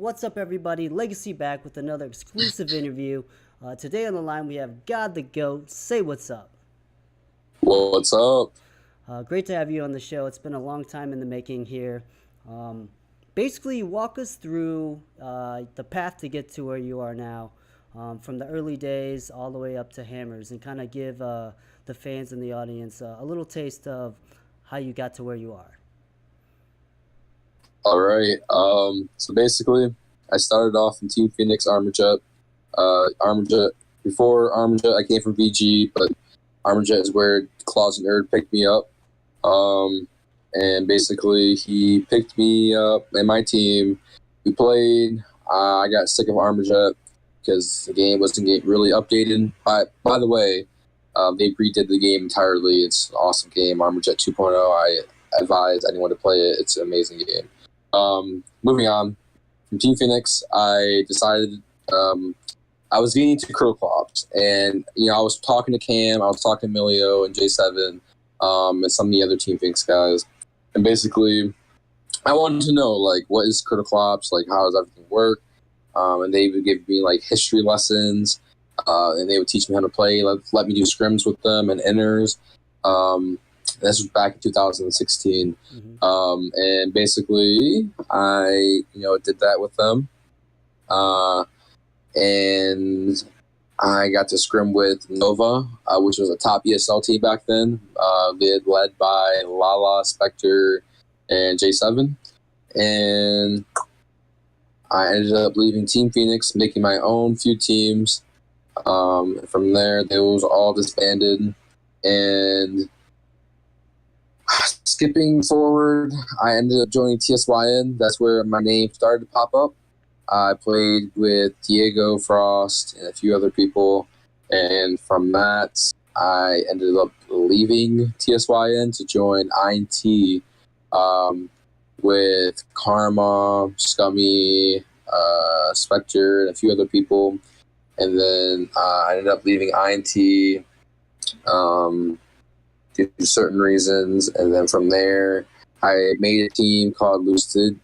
What's up, everybody? Legacy back with another exclusive interview. Today on the line, we have God the GOAT. Say what's up. What's up? Great to have you on the show. It's been a long time in the making here. Basically, walk us through the path to get to where you are now, from the early days all the way up to Hammers, and kind of give the fans and the audience a little taste of how you got to where you are. All right. So basically, I started off in Team Phoenix Armorjet. Armorjet. Before Armorjet, I came from VG, but Armorjet is where Claws and Nerd picked me up. And basically, he picked me up and my team. We played. I got sick of Armorjet because the game wasn't getting really updated. By the way, they redid the game entirely. It's an awesome game, Armorjet 2.0. I advise anyone to play it. It's an amazing game. Moving on from Team Phoenix, I decided I was getting into Croclops, and I was talking to Cam, I was talking to Emilio and J7, and some of the other Team Phoenix guys, and basically I wanted to know what is Croclops, how does everything work, and they would give me history lessons, and they would teach me how to play, let me do scrims with them and inners. This was back in 2016. Mm-hmm. And basically, I, did that with them. And I got to scrim with Nova, which was a top ESL team back then, led by Lala, Spectre, and J7. And I ended up leaving Team Phoenix, making my own few teams. From there, they was all disbanded. And skipping forward, I ended up joining TSYN. That's where my name started to pop up. I played with Diego Frost and a few other people, and from that, I ended up leaving TSYN to join INT with Karma, Scummy, Spectre, and a few other people. And then I ended up leaving INT due to certain reasons, and then from there, I made a team called Lucid.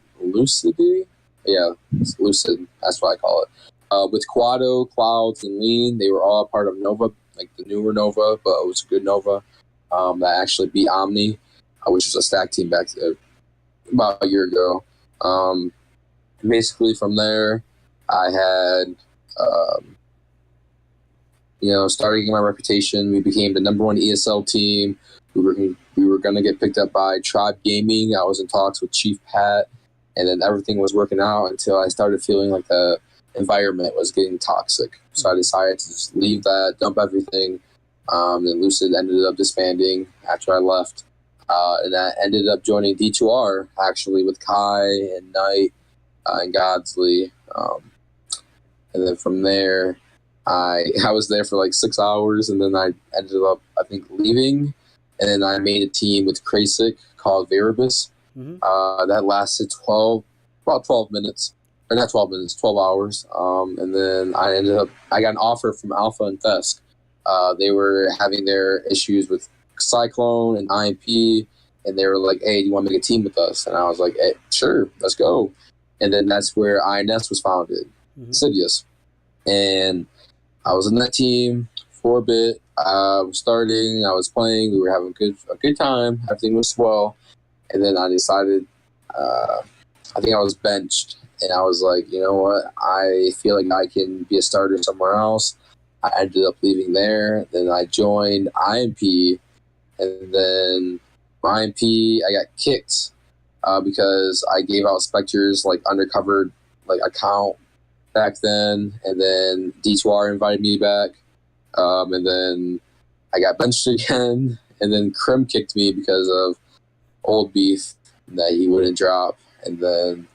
Yeah, it's Lucid. That's what I call it. With Quado, Clouds, and Lean, they were all part of Nova, the newer Nova, but it was a good Nova that actually beat Omni, which was a stack team back there about a year ago. Basically, from there, I had. Started getting my reputation. We became the #1 ESL team. We were going to get picked up by Tribe Gaming. I was in talks with Chief Pat, and then everything was working out until I started feeling like the environment was getting toxic. So I decided to just leave that, dump everything. Then Lucid ended up disbanding after I left. And I ended up joining D2R, actually, with Kai and Knight and Godsley. And then from there, I was there for 6 hours, and then I ended up, I think, leaving. And then I made a team with Krasik called Veribus. Mm-hmm. That lasted about 12 minutes. Or not 12 minutes, 12 hours. And then I got an offer from Alpha and Thesk. They were having their issues with Cyclone and IMP, and they were like, hey, do you want to make a team with us? And I was like, hey, sure, let's go. And then that's where INS was founded, Mm-hmm. Sidious. And I was in that team for a bit. I was starting. I was playing. We were having a good time. Everything was swell. And then I decided, I think I was benched. And I was like, you know what? I feel like I can be a starter somewhere else. I ended up leaving there. Then I joined IMP. And then IMP, I got kicked because I gave out Spectre's undercover account back then, and then D2R invited me back, and then I got benched again, and then Krim kicked me because of old beef that he wouldn't drop, and then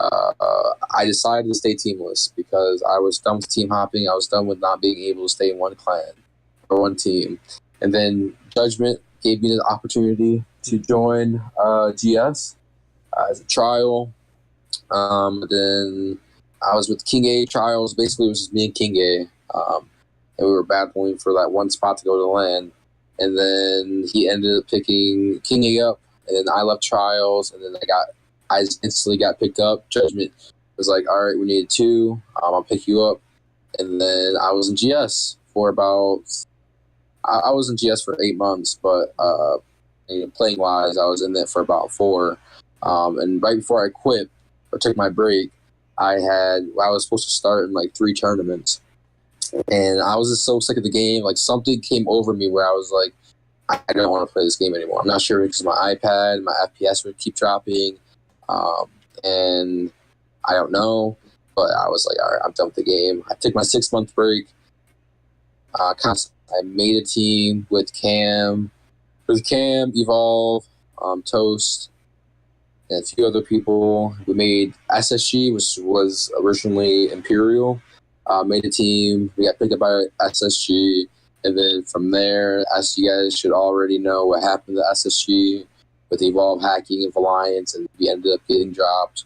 I decided to stay teamless because I was done with team hopping. I was done with not being able to stay in one clan or one team, and then Judgment gave me the opportunity to join GS as a trial. Then I was with King A trials. Basically, it was just me and King A. And we were battling for that one spot to go to LAN. And then he ended up picking King A up. And then I left trials. And then I instantly got picked up. Judgment was like, all right, we need 2. I'll pick you up. And then I was in GS for about, I was in GS for 8 months, but playing wise, I was in it for about 4. And right before I quit or took my break, I was supposed to start in like 3 tournaments. And I was just so sick of the game. Like something came over me where I was like, I don't want to play this game anymore. I'm not sure because my iPad, my FPS would keep dropping. And I don't know. But I was like, all right, I'm done with the game. I took my 6-month break. I made a team with Cam, Evolve, Toast, and a few other people. We made SSG, which was originally Imperial. Made a team. We got picked up by SSG. And then from there, as you guys should already know what happened to SSG with Evolve hacking and Alliance, and we ended up getting dropped.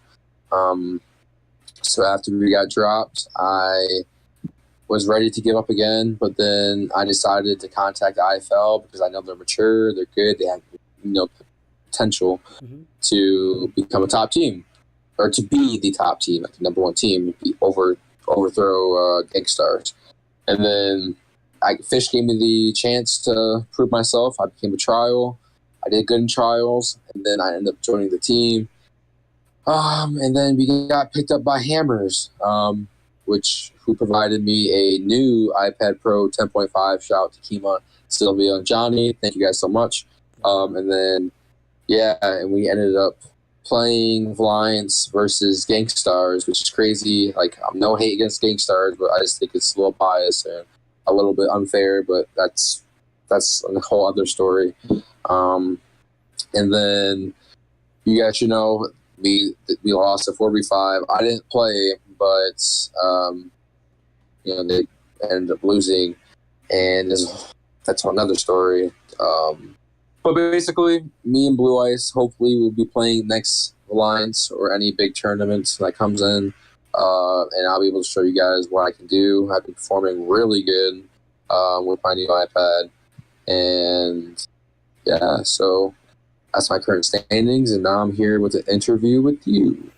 So after we got dropped, I was ready to give up again, but then I decided to contact IFL because I know they're mature, they're good, they have potential to become a top team, or to be the top team, like the number 1 team, overthrow Gangstars. And then Fish gave me the chance to prove myself. I became a trial. I did good in trials, and then I ended up joining the team. And then we got picked up by Hammers, who provided me a new iPad Pro 10.5. Shout out to Kima, Sylvia, and Johnny. Thank you guys so much. And then, and we ended up playing Alliance versus Gangstars, which is crazy. Like, I'm no hate against Gangstars, but I just think it's a little biased and a little bit unfair, but that's a whole other story. And then you guys should know we lost a 4v5. I didn't play, but they ended up losing, and that's another story. But basically, me and Blue Ice hopefully will be playing next Alliance or any big tournament that comes in, and I'll be able to show you guys what I can do. I've been performing really good with my new iPad, and so that's my current standings, and now I'm here with an interview with you.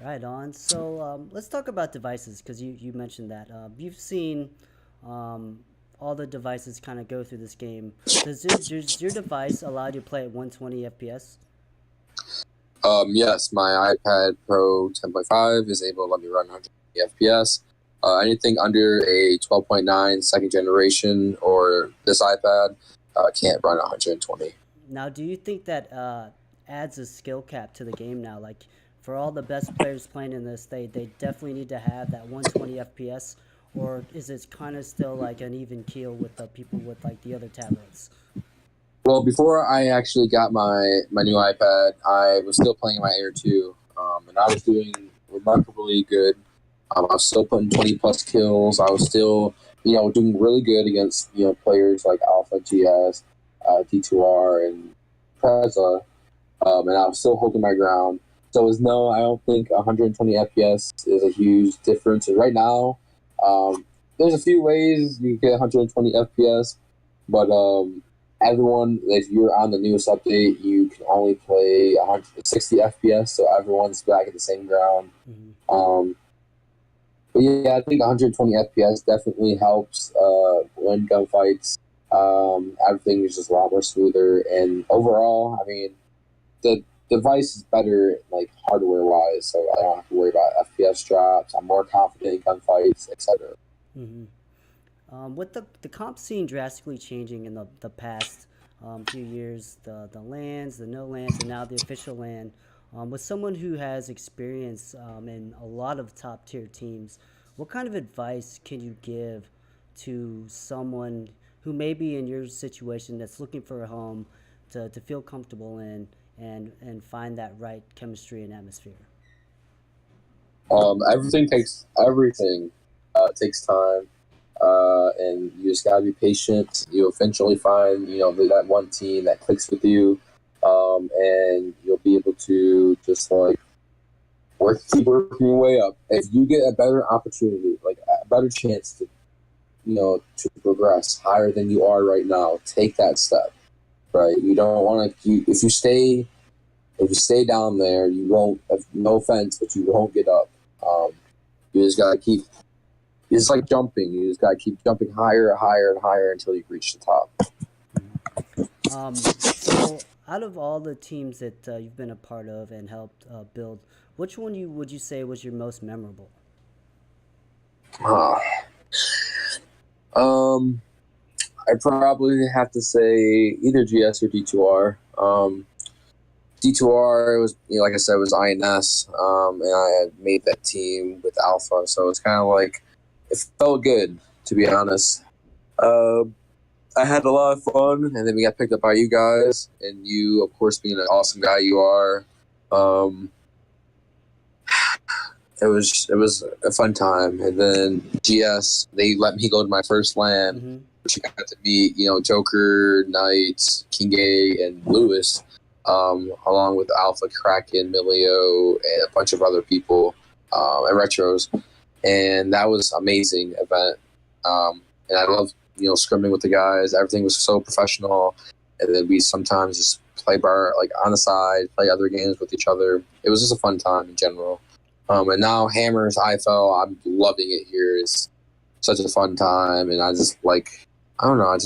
Right on. So let's talk about devices, because you mentioned that. You've seen all the devices kind of go through this game. Does your device allow you to play at 120 FPS? Yes, my iPad Pro 10.5 is able to let me run 120 FPS. Anything under a 12.9 second generation or this iPad can't run 120. Now, do you think that adds a skill cap to the game now? Like, for all the best players playing in this, they definitely need to have that 120 FPS, or is it kind of still like an even keel with the people with like the other tablets? Well, before I actually got my new iPad, I was still playing my Air 2, and I was doing remarkably good. I was still putting 20-plus kills. I was still, doing really good against, players like Alpha GS, D2R, and Preza, and I was still holding my ground. So I don't think 120 FPS is a huge difference. And right now, there's a few ways you can get 120 FPS, but everyone, if you're on the newest update, you can only play 160 FPS, so everyone's back at the same ground. Mm-hmm. But yeah, I think 120 FPS definitely helps win gunfights. Everything is just a lot more smoother, and overall, I mean, the device is better, like hardware-wise, so I don't have to worry about FPS drops. I'm more confident in gunfights, etc. Mm-hmm. With the comp scene drastically changing in the past few years, the LANs, the no LANs, and now the official LAN, with someone who has experience in a lot of top tier teams, what kind of advice can you give to someone who may be in your situation that's looking for a home to feel comfortable in and find that right chemistry and atmosphere? Everything takes time, and you just gotta be patient. You'll eventually find that one team that clicks with you, and you'll be able to just keep working your way up. If you get a better opportunity, like a better chance to to progress higher than you are right now, take that step. Right? You don't want to. If you stay down there, you won't. No offense, but you won't get up. You just gotta keep. It's like jumping. You just gotta keep jumping higher, higher, and higher until you reach the top. So, out of all the teams that you've been a part of and helped build, which one would you say was your most memorable? Ah. I probably have to say either GS or D2R. D2R was, like I said, was INS, and I had made that team with Alpha, so it's kind of like it felt good, to be honest. I had a lot of fun, and then we got picked up by you guys, and you, of course, being an awesome guy you are. It was a fun time, and then GS, they let me go to my first LAN, Mm-hmm. which I got to meet, Joker, Knight, King A, and Lewis, along with Alpha, Kraken, Milio, and a bunch of other people, and Retros, and that was amazing event. And I loved, scrimming with the guys. Everything was so professional, and then we sometimes just play like on the side, play other games with each other. It was just a fun time in general. And now Hammers, IFL, I'm loving it here. It's such a fun time, and I just like, I don't know, I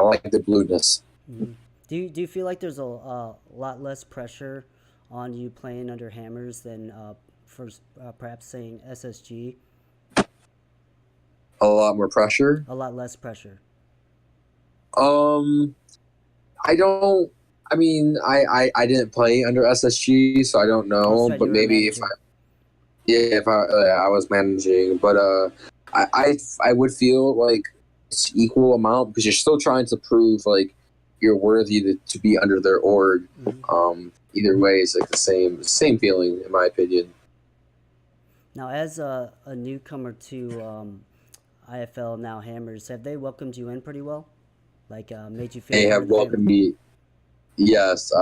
like the blueness. Mm-hmm. Do you feel like there's a lot less pressure on you playing under Hammers than for perhaps saying SSG? A lot more pressure. A lot less pressure. I don't. I mean, I didn't play under SSG, so I don't know. That's right, But you were maybe if I was managing, but I would feel like it's equal amount because you're still trying to prove like you're worthy to be under their org. Mm-hmm. Either way, it's like the same feeling in my opinion. Now, as a newcomer to IFL, now Hammers, have they welcomed you in pretty well? Like made you feel They part have of the family? welcomed me. Yes,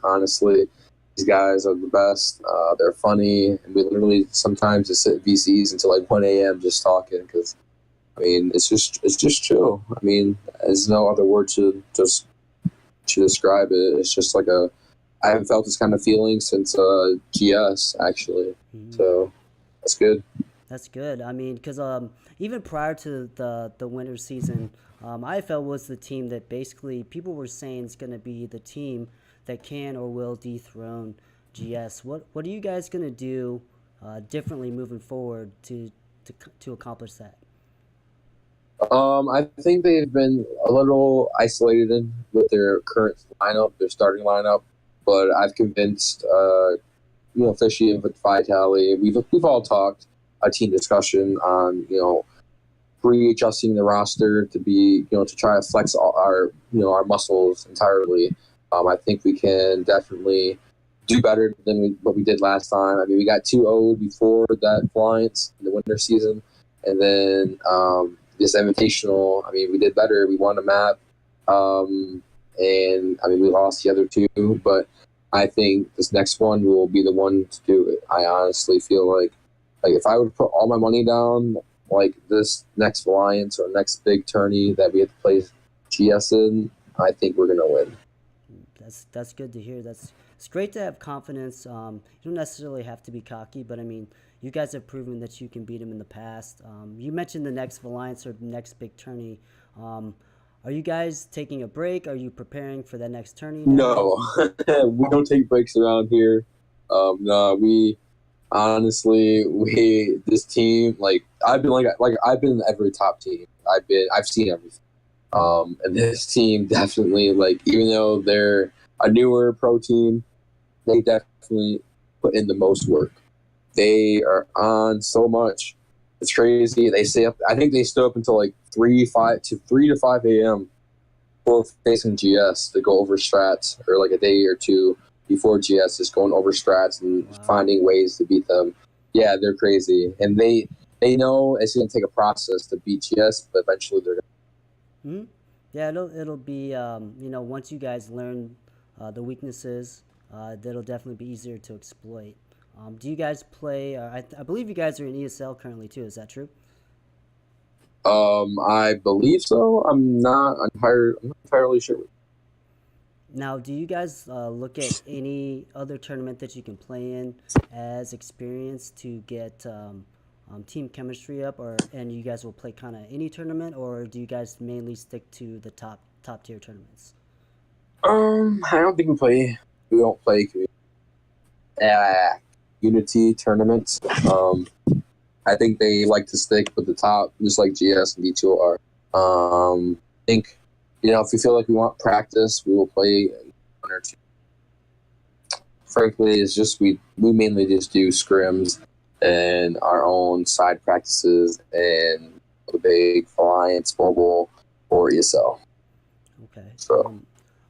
honestly, these guys are the best. They're funny, and we literally sometimes just sit at VCs until like 1 a.m. just talking because, I mean, it's just chill. I mean, there's no other word to describe it. It's just like I haven't felt this kind of feeling since GS actually, Mm-hmm. so that's good. That's good. I mean, because even prior to the winter season, IFL was the team that basically people were saying is going to be the team that can or will dethrone GS. What are you guys going to do differently moving forward to accomplish that? I think they've been a little isolated with their current lineup, their starting lineup, but I've convinced Fishy and Vitali. We've all talked a team discussion on readjusting the roster to be to try to flex all our muscles entirely. I think we can definitely do better than what we did last time. I mean, we got 2-0 before that Alliance in the winter season, and then this Invitational. I mean, we did better. We won a map, and I mean, we lost the other two, but I think this next one will be the one to do it. I honestly feel like if I would put all my money down, like this next Alliance or next big tourney that we have to play GS in, I think we're gonna win. That's good to hear. It's great to have confidence. You don't necessarily have to be cocky, but I mean, you guys have proven that you can beat them in the past. You mentioned the next Alliance or the next big tourney. Are you guys taking a break? Are you preparing for the next tourney now? No, we don't take breaks around here. No, we honestly this team I've been I've been in every top team. I've seen everything. And this team definitely even though they're a newer pro team, they definitely put in the most work. They are on so much. It's crazy. They stay up. I think they stay up until 3 to 5 a.m. before facing GS to go over strats, or a day or two before GS, just going over strats and finding ways to beat them. Yeah, they're crazy, and they know it's going to take a process to beat GS, but eventually they're going to. Mm-hmm. Yeah, it'll be once you guys learn the weaknesses, that'll definitely be easier to exploit. Do you guys play? I believe you guys are in ESL currently too. Is that true? I believe so. I'm not entirely sure. Now, do you guys look at any other tournament that you can play in as experience to get team chemistry up, or and you guys will play kind of any tournament, or do you guys mainly stick to the top tier tournaments? I don't think we don't play uh, Unity tournaments. I think they like to stick with the top, just like GS and D2R. I think, if we feel like we want practice, we will play one or two. Frankly, it's just we mainly just do scrims and our own side practices and the big Alliance Mobile or ESL. Okay. So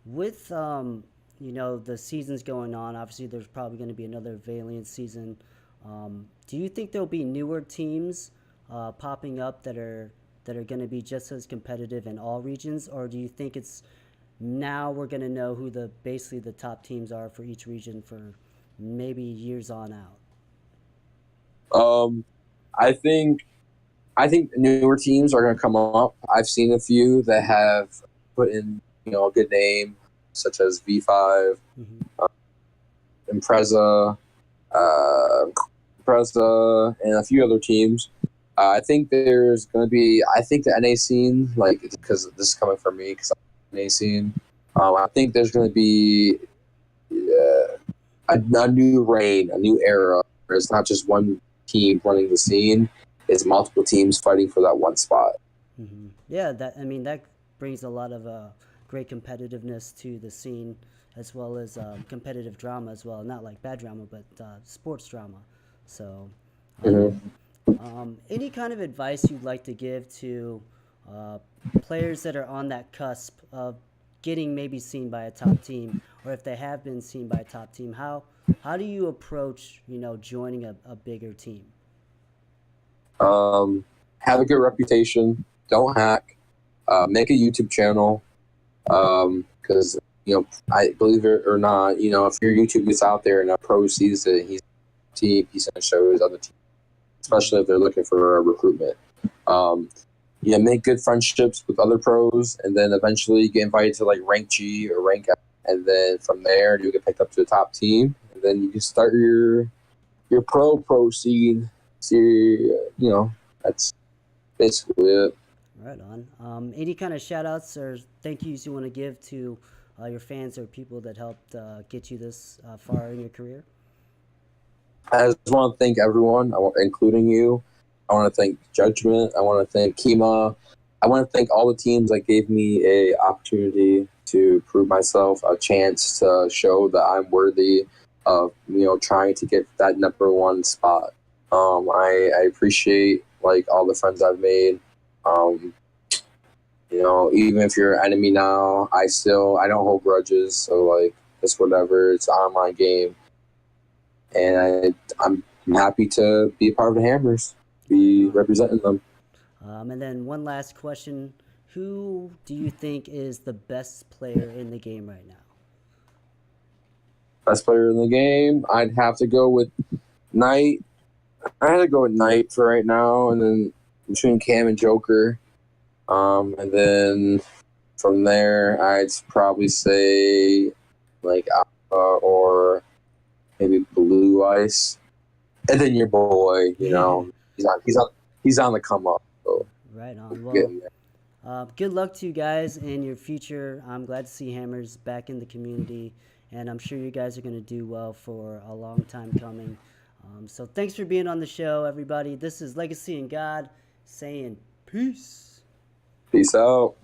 With the seasons going on, obviously there's probably going to be another Valiant season. Do you think there'll be newer teams popping up that are going to be just as competitive in all regions, or do you think it's now we're going to know who basically the top teams are for each region for maybe years on out? I think newer teams are going to come up. I've seen a few that have put in a good name, such as V5, Mm-hmm. Impreza, and a few other teams. I think there's going to be. I think the NA scene, like because this is coming from me, because I'm NA scene. I think there's going to be a new reign, a new era. Where it's not just one team running the scene; it's multiple teams fighting for that one spot. Mm-hmm. Yeah, that brings a lot of great competitiveness to the scene, as well as competitive drama as well. Not like bad drama, but sports drama. So, um, Mm-hmm. any kind of advice you'd like to give to uh, players that are on that cusp of getting maybe seen by a top team, or if they have been seen by a top team, how do you approach joining a bigger team? Have a good reputation. Don't hack. Make a YouTube channel. Because I believe it or not, if your YouTube gets out there and a pro sees it, he's going to show his other team, especially if they're looking for a recruitment. Make good friendships with other pros, and then eventually get invited to like rank G or rank F, and then from there you get picked up to the top team, and then you can start your pro scene. That's basically it. Right on. Any kind of shout outs or thank yous you want to give to your fans or people that helped get you this far in your career? I just want to thank everyone, including you. I want to thank Judgment. I want to thank Kima. I want to thank all the teams that gave me a opportunity to prove myself, a chance to show that I'm worthy of trying to get that number one spot. I appreciate like all the friends I've made. Um, even if you're an enemy now, I don't hold grudges. So like it's whatever. It's an online game, and I'm happy to be a part of the Hammers, Right be on. representing them. And then one last question. Who do you think is the best player in the game right now? Best player in the game, I'd have to go with Knight. I had to go with Knight for right now, and then between Cam and Joker. And then from there, I'd probably say like Alpha or maybe Blue Ice, and then your boy. He's on the come up. So Right on. we're Well, getting there. good luck to you guys in your future. I'm glad to see Hammers back in the community, and I'm sure you guys are going to do well for a long time coming. So thanks for being on the show, everybody. This is Legacy and God saying peace. Peace out.